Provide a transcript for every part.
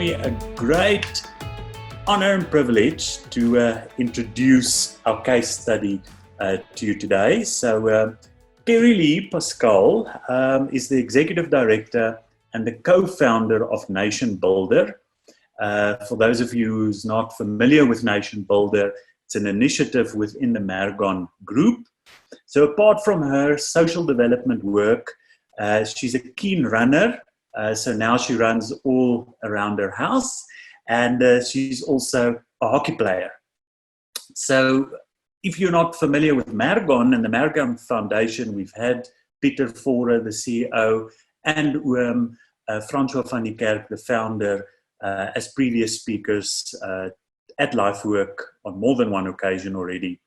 me a great honor and privilege to introduce our case study to you today. So, Keri-Leigh Paschal is the Executive Director and the co-founder of Nation Builder. For those of you who's not familiar with Nation Builder, it's an initiative within the Maragon group. So apart from her social development work, she's a keen runner. So now she runs all around her house, and she's also a hockey player. So if you're not familiar with Maragon and the Maragon Foundation, we've had Pieter Voore, the CEO, and Francois van die Kerk, the founder, as previous speakers at LifeWork on more than one occasion already.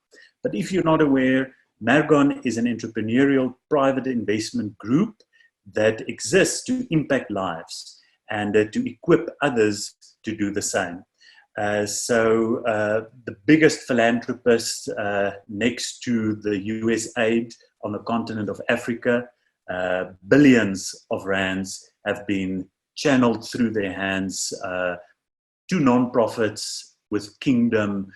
But if you're not aware, Maragon is an entrepreneurial private investment group that exists to impact lives and to equip others to do the same. So the biggest philanthropist next to the US aid on the continent of Africa, billions of rands have been channeled through their hands to non-profits with kingdom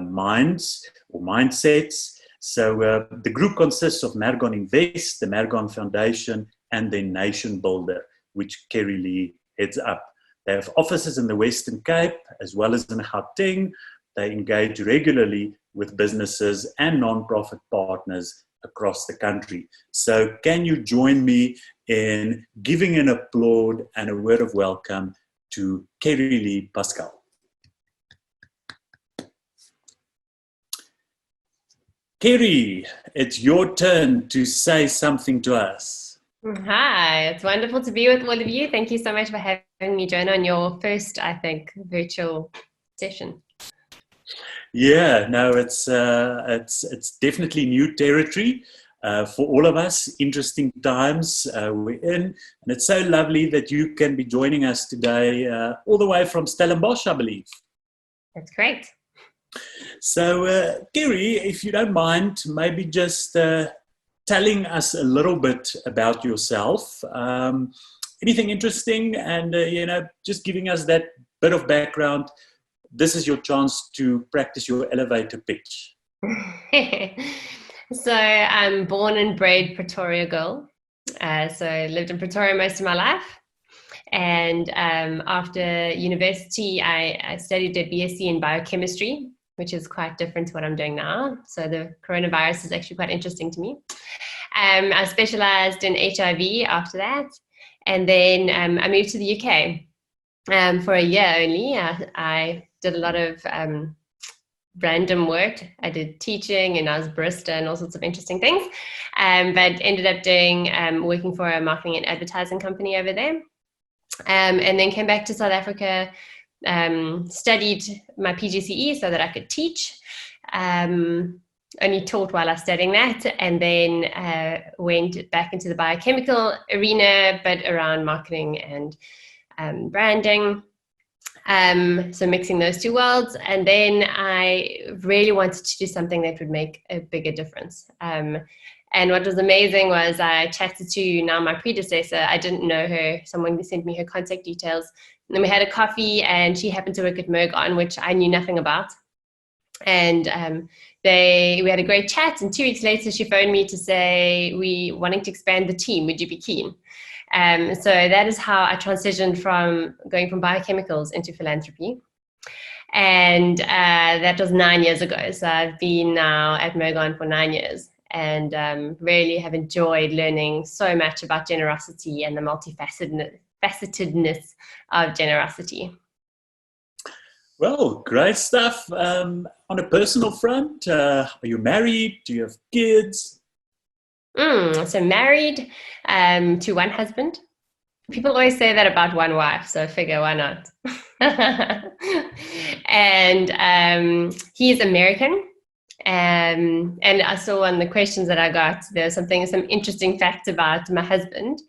minds or mindsets. So the group consists of Maragon Invest, the Maragon Foundation, and then Nation Builder, which Keri-Leigh heads up. They have offices in the Western Cape as well as in Gauteng. They engage regularly with businesses and non-profit partners across the country. So can you join me in giving an applaud and a word of welcome to Keri-Leigh Paschal. Keri, it's your turn to say something to us. Hi, it's wonderful to be with all of you. Thank you so much for having me, Jonah, on your first, I think, virtual session. Yeah, no, it's definitely new territory for all of us. Interesting times we're in, and it's so lovely that you can be joining us today, all the way from Stellenbosch, I believe. That's great. So, Keri, if you don't mind, maybe just telling us a little bit about yourself. Anything interesting, and just giving us that bit of background. This is your chance to practice your elevator pitch. So I'm born and bred Pretoria girl. So I lived in Pretoria most of my life. And after university, I studied a BSc in biochemistry, which is quite different to what I'm doing now. So the coronavirus is actually quite interesting to me. I specialized in HIV after that. And then I moved to the UK for a year only. I did a lot of random work. I did teaching and I was barista and all sorts of interesting things. But ended up doing working for a marketing and advertising company over there. And then came back to South Africa, studied my PGCE so that I could teach. Only taught while I was studying that, and then went back into the biochemical arena, but around marketing and branding. So mixing those two worlds. And then I really wanted to do something that would make a bigger difference. And what was amazing was I chatted to now my predecessor. I didn't know her. Someone sent me her contact details. And then we had a coffee, and she happened to work at Maragon, which I knew nothing about. And we had a great chat, and 2 weeks later she phoned me to say, we wanting to expand the team, would you be keen? So that is how I transitioned from going from biochemicals into philanthropy. And that was 9 years ago. So I've been now at Maragon for 9 years, and really have enjoyed learning so much about generosity and the multifacetedness of generosity. Well, great stuff. On a personal front, are you married? Do you have kids? So married to one husband. People always say that about one wife, so I figure why not? And he is American. And I saw on the questions that I got, there's some interesting facts about my husband.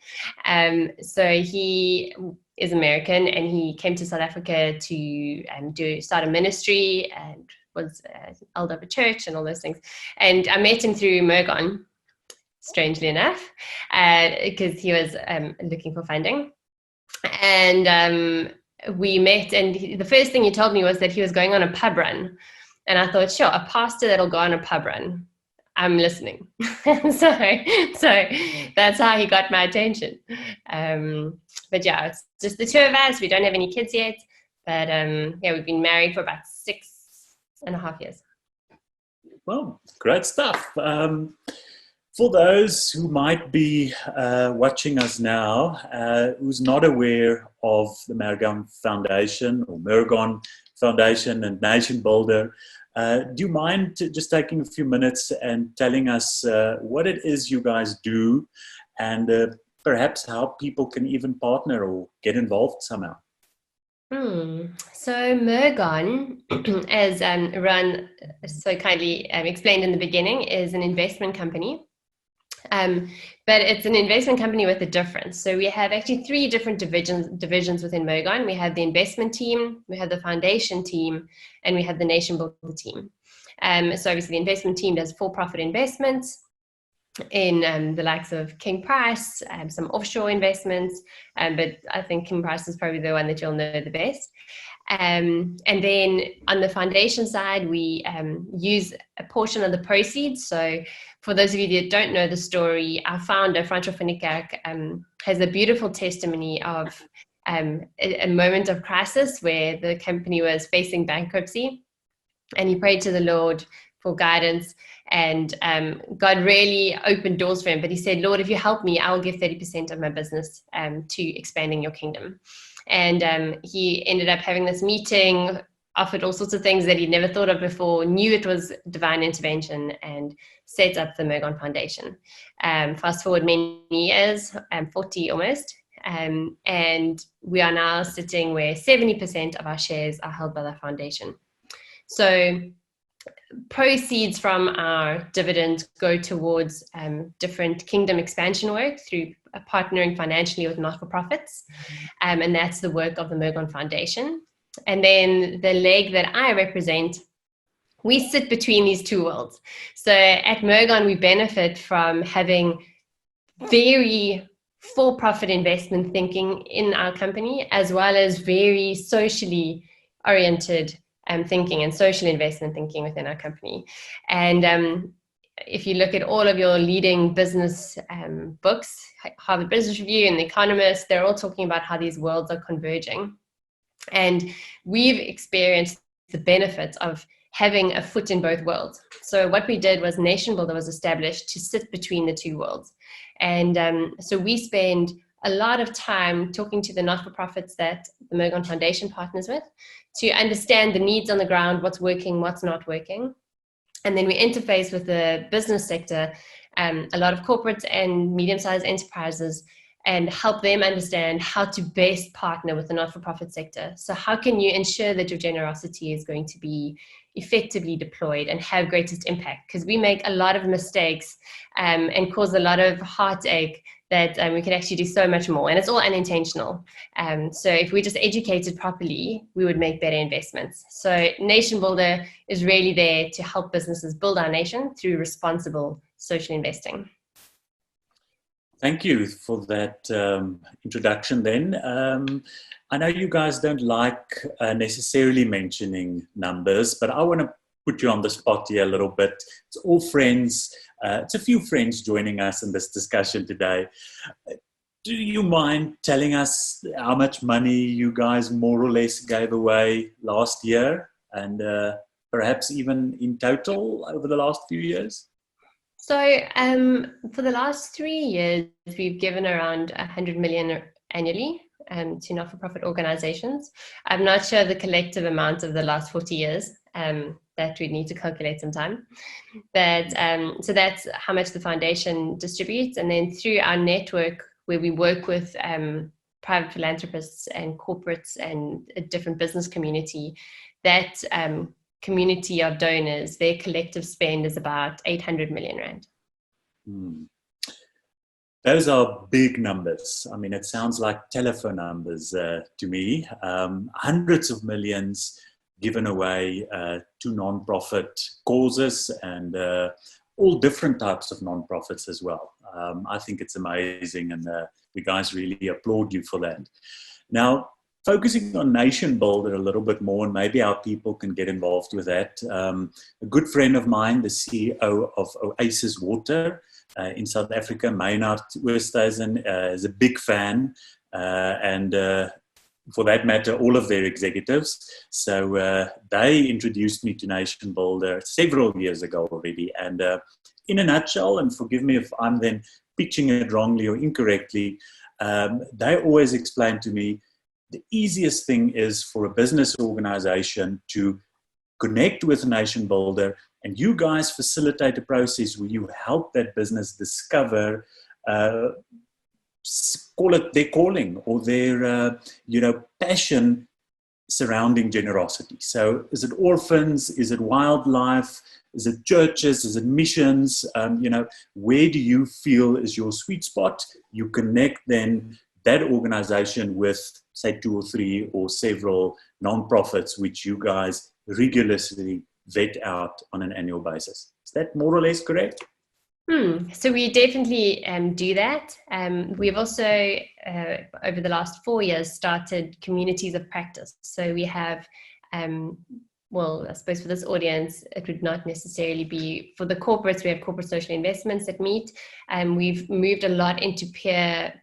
So he is American, and he came to South Africa to start a ministry and was elder of a church and all those things. And I met him through Maragon, strangely enough, because he was looking for funding. And we met, and the first thing he told me was that he was going on a pub run. And I thought, sure, a pastor that'll go on a pub run. I'm listening. so that's how he got my attention. But yeah, it's just the two of us. We don't have any kids yet. But yeah, we've been married for about 6.5 years. Well, great stuff. For those who might be watching us now, who's not aware of the Maragon Foundation or Maragon Foundation and Nation Builder, do you mind just taking a few minutes and telling us what it is you guys do, and perhaps how people can even partner or get involved somehow? So Maragon, as Ruan so kindly explained in the beginning, is an investment company. But it's an investment company with a difference. So we have actually 3 different divisions within Maragon. We have the investment team, we have the foundation team, and we have the nation builder team. So obviously the investment team does for-profit investments in the likes of King Price, some offshore investments, but I think King Price is probably the one that you'll know the best. And then on the foundation side, we use a portion of the proceeds. So for those of you that don't know the story, our founder, Francois van Niekerk, has a beautiful testimony of a moment of crisis where the company was facing bankruptcy, and he prayed to the Lord for guidance, and God really opened doors for him. But he said, Lord, if you help me, I'll give 30% of my business to expanding your kingdom. And he ended up having this meeting, offered all sorts of things that he'd never thought of before, knew it was divine intervention, and set up the Maragon Foundation. Fast forward many years, 40 almost, and we are now sitting where 70% of our shares are held by the foundation. So proceeds from our dividends go towards different kingdom expansion work through partnering financially with not-for-profits, and that's the work of the Maragon Foundation. And then the leg that I represent, we sit between these 2 worlds. So at Maragon, we benefit from having very for-profit investment thinking in our company, as well as very socially oriented thinking and social investment thinking within our company. And if you look at all of your leading business books, Harvard Business Review and The Economist, they're all talking about how these worlds are converging. And we've experienced the benefits of having a foot in both worlds. So what we did was Nation Builder was established to sit between the 2 worlds. And so we spend a lot of time talking to the not-for-profits that the Maragon Foundation partners with to understand the needs on the ground, what's working, what's not working. And then we interface with the business sector, a lot of corporates and medium-sized enterprises, and help them understand how to best partner with the not-for-profit sector. So how can you ensure that your generosity is going to be effectively deployed and have greatest impact? Because we make a lot of mistakes and cause a lot of heartache that we can actually do so much more, and it's all unintentional. So if we just educated properly, we would make better investments. So Nation Builder is really there to help businesses build our nation through responsible social investing. Thank you for that introduction then. I know you guys don't like necessarily mentioning numbers, but I want to put you on the spot here a little bit. It's all friends. It's a few friends joining us in this discussion today. Do you mind telling us how much money you guys more or less gave away last year, and perhaps even in total over the last few years? So for the last 3 years, we've given around 100 million annually to not-for-profit organizations. I'm not sure the collective amount of the last 40 years. That we need to calculate sometime. But so that's how much the foundation distributes. And then through our network, where we work with private philanthropists and corporates and a different business community, that community of donors, their collective spend is about 800 million rand. Those are big numbers. I mean, it sounds like telephone numbers to me. Hundreds of millions given away to non-profit causes, and all different types of non-profits as well. I think it's amazing, and we guys really applaud you for that. Now, focusing on Nation Builder a little bit more, and maybe how people can get involved with that. A good friend of mine, the CEO of Oasis Water in South Africa, Maynard Oosthuizen, is a big fan, and for that matter, all of their executives. So they introduced me to Nation Builder several years ago already. And in a nutshell, and forgive me if I'm then pitching it wrongly or incorrectly, they always explain to me the easiest thing is for a business organization to connect with Nation Builder, and you guys facilitate a process where you help that business discover, call it their calling or their, passion surrounding generosity. So is it orphans? Is it wildlife? Is it churches? Is it missions? Where do you feel is your sweet spot? You connect then that organization with, say, 2 or 3 or several nonprofits, which you guys rigorously vet out on an annual basis. Is that more or less correct? So we definitely do that. We've also, over the last 4 years, started communities of practice. So we have, I suppose for this audience, it would not necessarily be for the corporates. We have corporate social investments that meet, and we've moved a lot into peer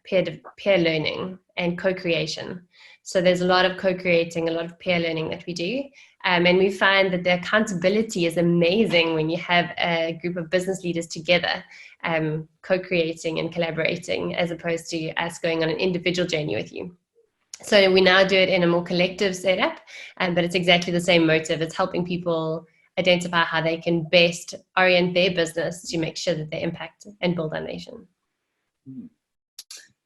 learning and co-creation. So there's a lot of co-creating, a lot of peer learning that we do. And we find that the accountability is amazing when you have a group of business leaders together, co-creating and collaborating, as opposed to us going on an individual journey with you. So we now do it in a more collective setup, but it's exactly the same motive. It's helping people identify how they can best orient their business to make sure that they impact and build our nation.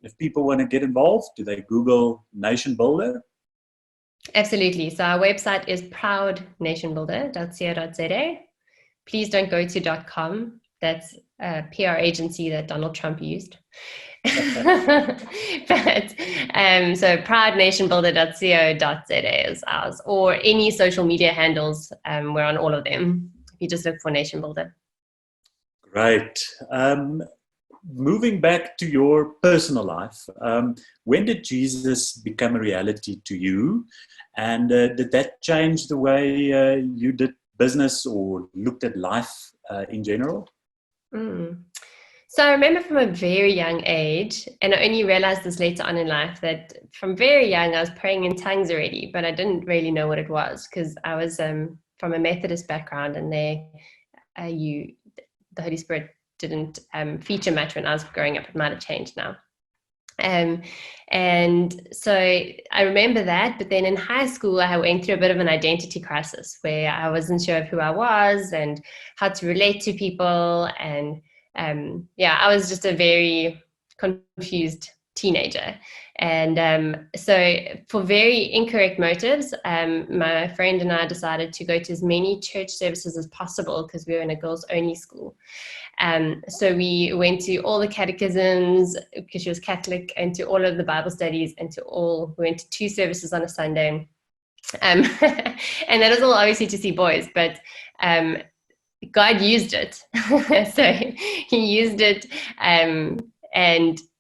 If people want to get involved, do they Google Nation Builder? Absolutely. So our website is proudnationbuilder.co.za. Please don't go to .com. That's a PR agency that Donald Trump used. But so proudnationbuilder.co.za is ours, or any social media handles. We're on all of them. If you just look for Nation Builder. Great. Moving back to your personal life, when did Jesus become a reality to you? And did that change the way you did business or looked at life in general? So I remember from a very young age, and I only realized this later on in life, that from very young I was praying in tongues already, but I didn't really know what it was because I was from a Methodist background, and the Holy Spirit didn't feature much when I was growing up. It might have changed now. And so I remember that, but then in high school I went through a bit of an identity crisis where I wasn't sure of who I was and how to relate to people, and I was just a very confused teenager. And so for very incorrect motives, my friend and I decided to go to as many church services as possible because we were in a girls only school. So we went to all the catechisms because she was Catholic, and to all of the Bible studies, and we went to 2 services on a Sunday. And that was all obviously to see boys, but God used it. So he used it, and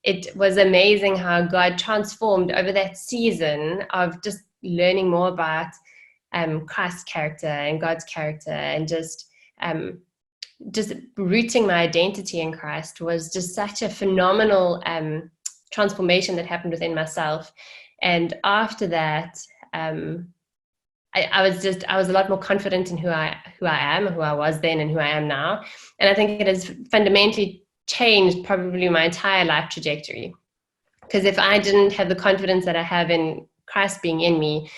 it was amazing how God transformed over that season of just learning more about Christ's character and God's character, and just rooting my identity in Christ was just such a phenomenal transformation that happened within myself. And after that, I was a lot more confident in who I am, who I was then, and who I am now. And I think it has fundamentally changed probably my entire life trajectory. Because if I didn't have the confidence that I have in Christ being in me,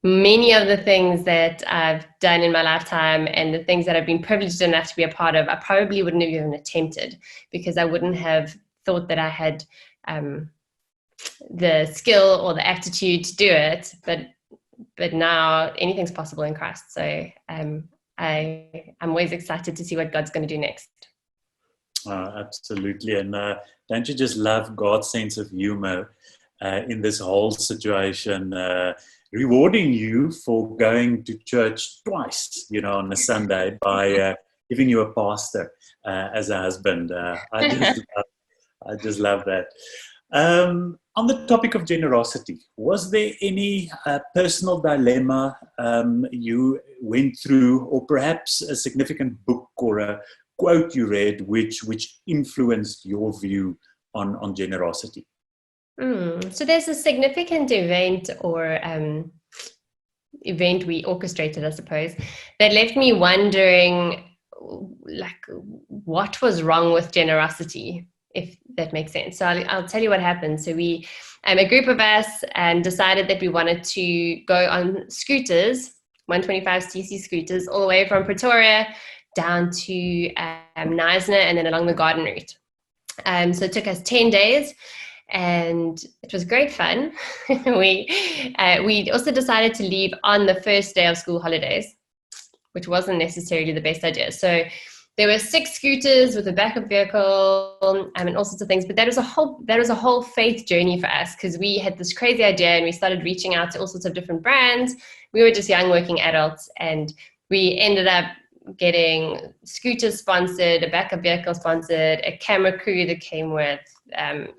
many of the things that I've done in my lifetime and the things that I've been privileged enough to be a part of, I probably wouldn't have even attempted, because I wouldn't have thought that I had the skill or the aptitude to do it. But now anything's possible in Christ. So I'm always excited to see what God's going to do next. Absolutely. And don't you just love God's sense of humor in this whole situation, rewarding you for going to church twice, on a Sunday by giving you a pastor as a husband. I just love that. On the topic of generosity, was there any personal dilemma you went through, or perhaps a significant book or a quote you read which influenced your view on generosity? So there's a significant event or event we orchestrated, I suppose, that left me wondering, like, what was wrong with generosity, if that makes sense. So I'll tell you what happened. So we, a group of us, decided that we wanted to go on scooters, 125cc scooters, all the way from Pretoria down to Knysna and then along the garden route. So it took us 10 days. And it was great fun. We also decided to leave on the first day of school holidays, which wasn't necessarily the best idea. So there were 6 scooters with a backup vehicle and all sorts of things. But that was a whole faith journey for us, because we had this crazy idea and we started reaching out to all sorts of different brands. We were just young working adults, and we ended up getting scooters sponsored, a backup vehicle sponsored, a camera crew that came with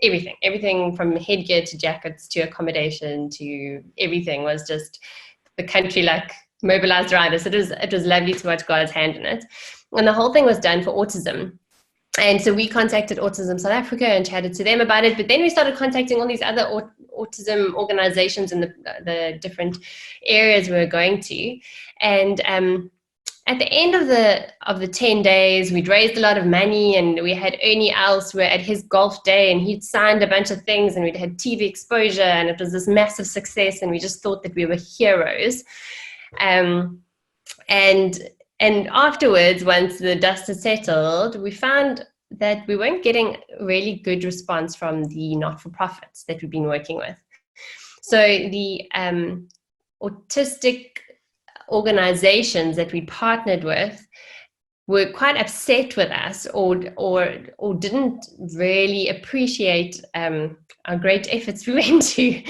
everything from headgear to jackets to accommodation to everything was just the country like mobilized around us. It was lovely to watch God's hand in it. And the whole thing was done for autism. And so we contacted Autism South Africa and chatted to them about it. But then we started contacting all these other autism organizations in the different areas we were going to. And at the end of the 10 days, we'd raised a lot of money, and we had Ernie Els, we were at his golf day, and he'd signed a bunch of things, and we'd had TV exposure, and it was this massive success, and we just thought that we were heroes. And afterwards, once the dust had settled, we found that we weren't getting really good response from the not-for-profits that we've been working with. So the autistic organizations that we partnered with were quite upset with us, or didn't really appreciate our great efforts we went to.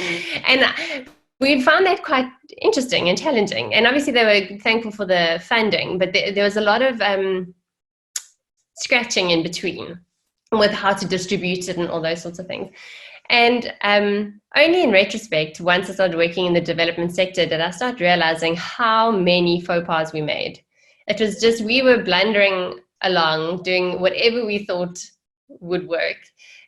And we found that quite interesting and challenging. And obviously they were thankful for the funding, but there was a lot of scratching in between with how to distribute it and all those sorts of things. And only in retrospect, once I started working in the development sector, did I start realizing how many faux pas we made. It was just, we were blundering along, doing whatever we thought would work.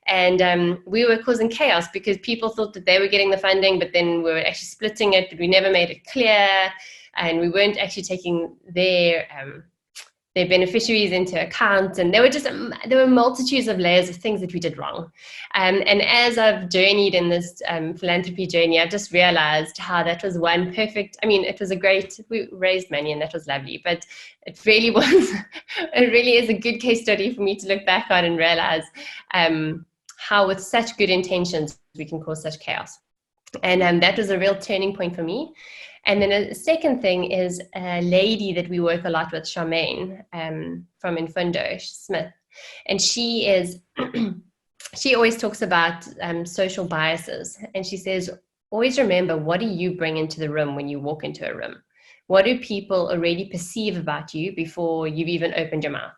And we were causing chaos because people thought that they were getting the funding, but then we were actually splitting it, but we never made it clear. And we weren't actually taking their beneficiaries into account, and there were multitudes of layers of things that we did wrong. And as I've journeyed in this philanthropy journey, I've just realized how that was one perfect, it was we raised money and that was lovely, but it really is a good case study for me to look back on and realize how with such good intentions we can cause such chaos. And that was a real turning point for me. And then a second thing is a lady that we work a lot with, Charmaine, from Infundo Smith. And she always talks about social biases. And she says, always remember, what do you bring into the room when you walk into a room? What do people already perceive about you before you've even opened your mouth?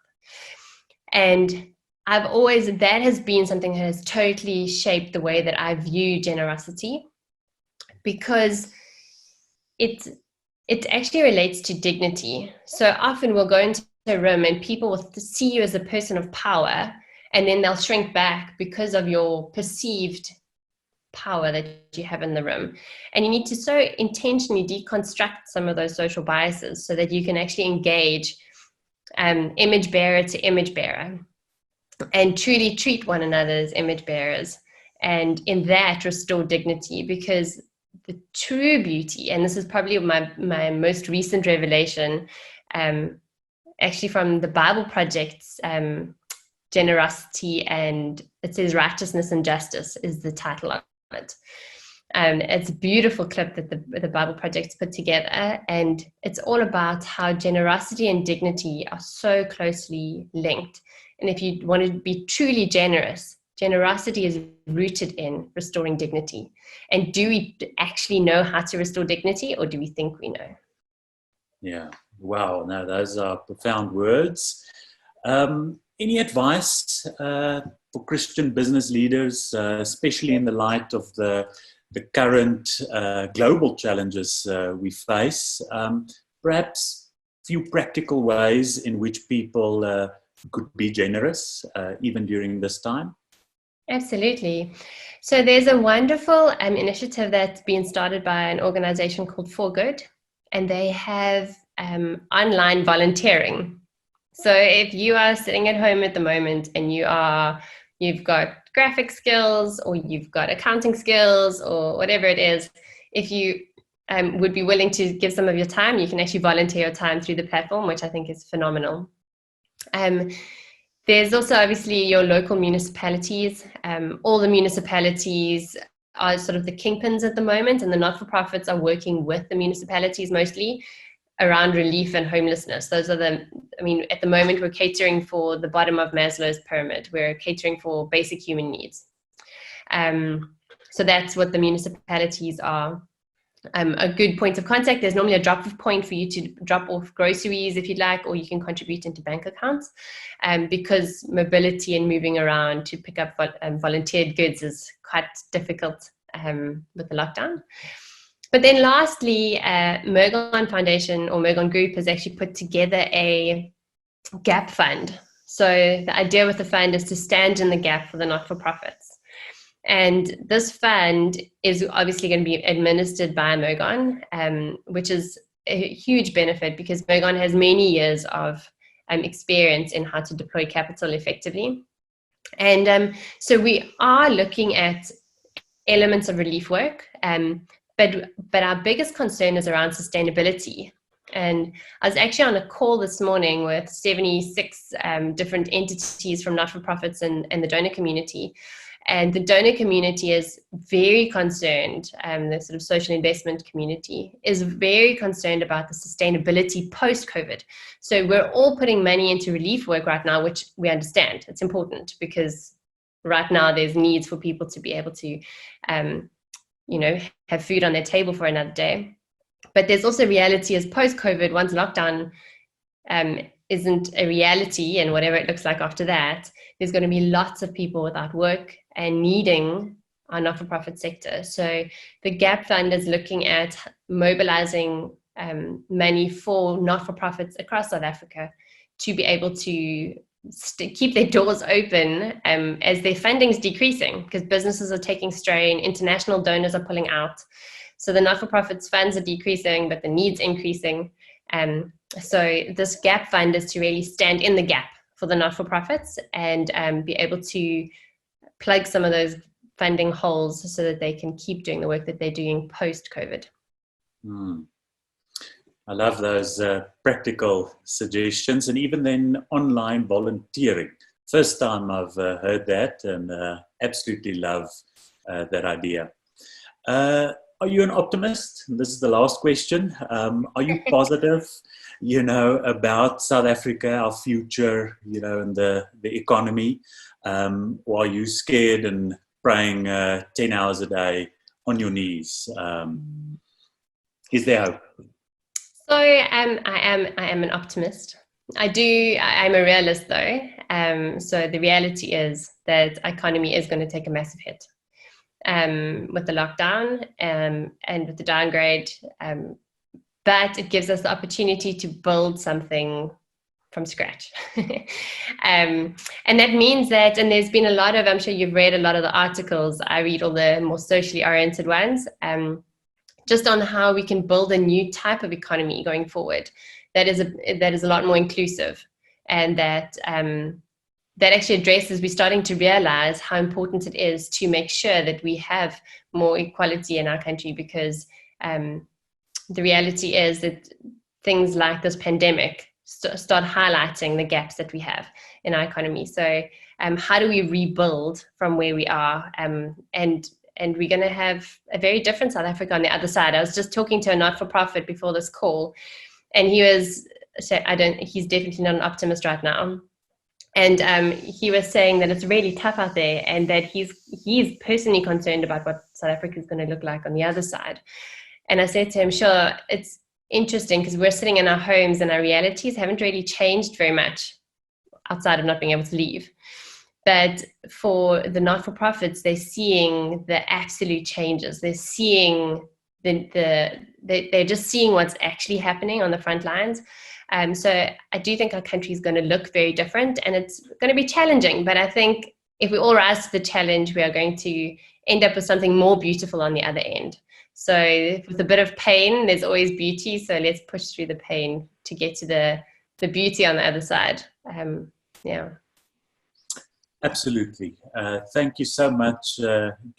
And that has been something that has totally shaped the way that I view generosity, because it actually relates to dignity. So often we'll go into a room and people will see you as a person of power, and then they'll shrink back because of your perceived power that you have in the room. And you need to so intentionally deconstruct some of those social biases so that you can actually engage image bearer to image bearer and truly treat one another as image bearers, and in that restore dignity. Because the true beauty, and this is probably my most recent revelation, actually from the Bible Project's generosity, and it says righteousness and justice is the title of it. It's a beautiful clip that the Bible Project's put together, and it's all about how generosity and dignity are so closely linked. And if you want to be truly generous, generosity is rooted in restoring dignity. And do we actually know how to restore dignity, or do we think we know? Yeah. Wow. No, those are profound words. Any advice, for Christian business leaders, especially in the light of the current global challenges we face? Perhaps a few practical ways in which people could be generous, even during this time? Absolutely. So there's a wonderful initiative that's been started by an organization called For Good, and they have online volunteering. So if you are sitting at home at the moment and you've got graphic skills, or you've got accounting skills, or whatever it is, if you would be willing to give some of your time, you can actually volunteer your time through the platform, which I think is phenomenal. There's also obviously your local municipalities. All the municipalities are sort of the kingpins at the moment, and the not-for-profits are working with the municipalities mostly around relief and homelessness. Those are at the moment we're catering for the bottom of Maslow's pyramid. We're catering for basic human needs. So that's what the municipalities are. A good point of contact. There's normally a drop-off point for you to drop off groceries if you'd like, or you can contribute into bank accounts, because mobility and moving around to pick up volunteered goods is quite difficult with the lockdown. But then lastly, Maragon Foundation or Maragon Group has actually put together a gap fund. So the idea with the fund is to stand in the gap for the not-for-profits. And this fund is obviously going to be administered by Maragon, which is a huge benefit because Maragon has many years of experience in how to deploy capital effectively. And so we are looking at elements of relief work, but our biggest concern is around sustainability. And I was actually on a call this morning with 76 different entities from not-for-profits and the donor community. And the donor community is very concerned, the sort of social investment community is very concerned about the sustainability post-COVID. So we're all putting money into relief work right now, which we understand. It's important because right now there's needs for people to be able to, have food on their table for another day. But there's also reality as post-COVID, once lockdown isn't a reality and whatever it looks like after that, there's going to be lots of people without work and needing our not-for-profit sector. So the GAP Fund is looking at mobilizing money for not-for-profits across South Africa to be able to keep their doors open as their funding is decreasing because businesses are taking strain, international donors are pulling out. So the not-for-profits funds are decreasing, but the needs increasing. So this GAP Fund is to really stand in the gap for the not-for-profits and be able to plug some of those funding holes so that they can keep doing the work that they're doing post-COVID. I love those practical suggestions, and even then online volunteering. First time I've heard that, and absolutely love that idea. Are you an optimist? This is the last question. Are you positive, about South Africa, our future, and the economy? Or are you scared and praying 10 hours a day on your knees? Is there hope? So I am an optimist. I'm a realist though. So the reality is that economy is going to take a massive hit with the lockdown and with the downgrade. But it gives us the opportunity to build something from scratch. And that means that, and there's been a lot of, I'm sure you've read a lot of the articles, I read all the more socially oriented ones, just on how we can build a new type of economy going forward that is a lot more inclusive, and that actually addresses, we're starting to realize how important it is to make sure that we have more equality in our country, because the reality is that things like this pandemic start highlighting the gaps that we have in our economy. So how do we rebuild from where we are? And we're going to have a very different South Africa on the other side. I was just talking to a not-for-profit before this call, and he's definitely not an optimist right now. And he was saying that it's really tough out there, and that he's personally concerned about what South Africa is going to look like on the other side. And I said to him, sure, it's interesting because we're sitting in our homes and our realities haven't really changed very much outside of not being able to leave. But for the not-for-profits, they're seeing the absolute changes. They're seeing they're just seeing what's actually happening on the front lines. So I do think our country is going to look very different, and it's going to be challenging. But I think if we all rise to the challenge, we are going to end up with something more beautiful on the other end. So with a bit of pain, there's always beauty. So let's push through the pain to get to the beauty on the other side. Yeah. Absolutely. Thank you so much,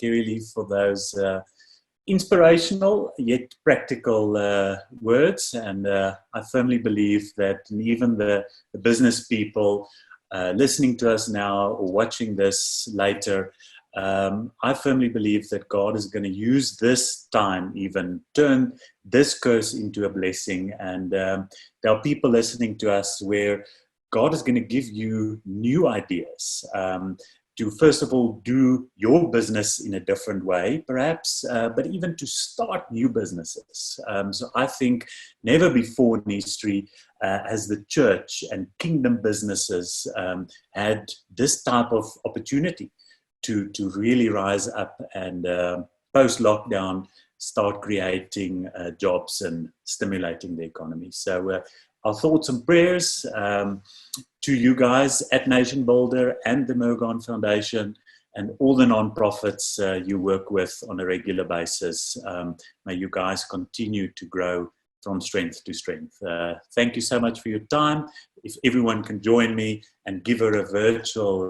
Keri-Leigh, for those inspirational yet practical words. And I firmly believe that even the business people listening to us now or watching this later, I firmly believe that God is going to use this time, even turn this curse into a blessing. And there are people listening to us where God is going to give you new ideas to, first of all, do your business in a different way, perhaps, but even to start new businesses. So I think never before in history has the church and kingdom businesses had this type of opportunity to really rise up and post-lockdown start creating jobs and stimulating the economy. So our thoughts and prayers to you guys at Nation Builder and the Maragon Foundation and all the nonprofits you work with on a regular basis. May you guys continue to grow from strength to strength. Thank you so much for your time. If everyone can join me and give her a virtual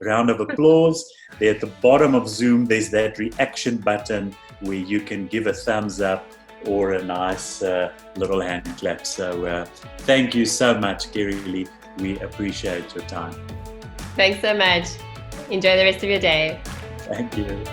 round of applause. There at the bottom of Zoom, there's that reaction button where you can give a thumbs up or a nice little hand clap. So thank you so much, Keri-Leigh. We appreciate your time. Thanks so much. Enjoy the rest of your day. Thank you.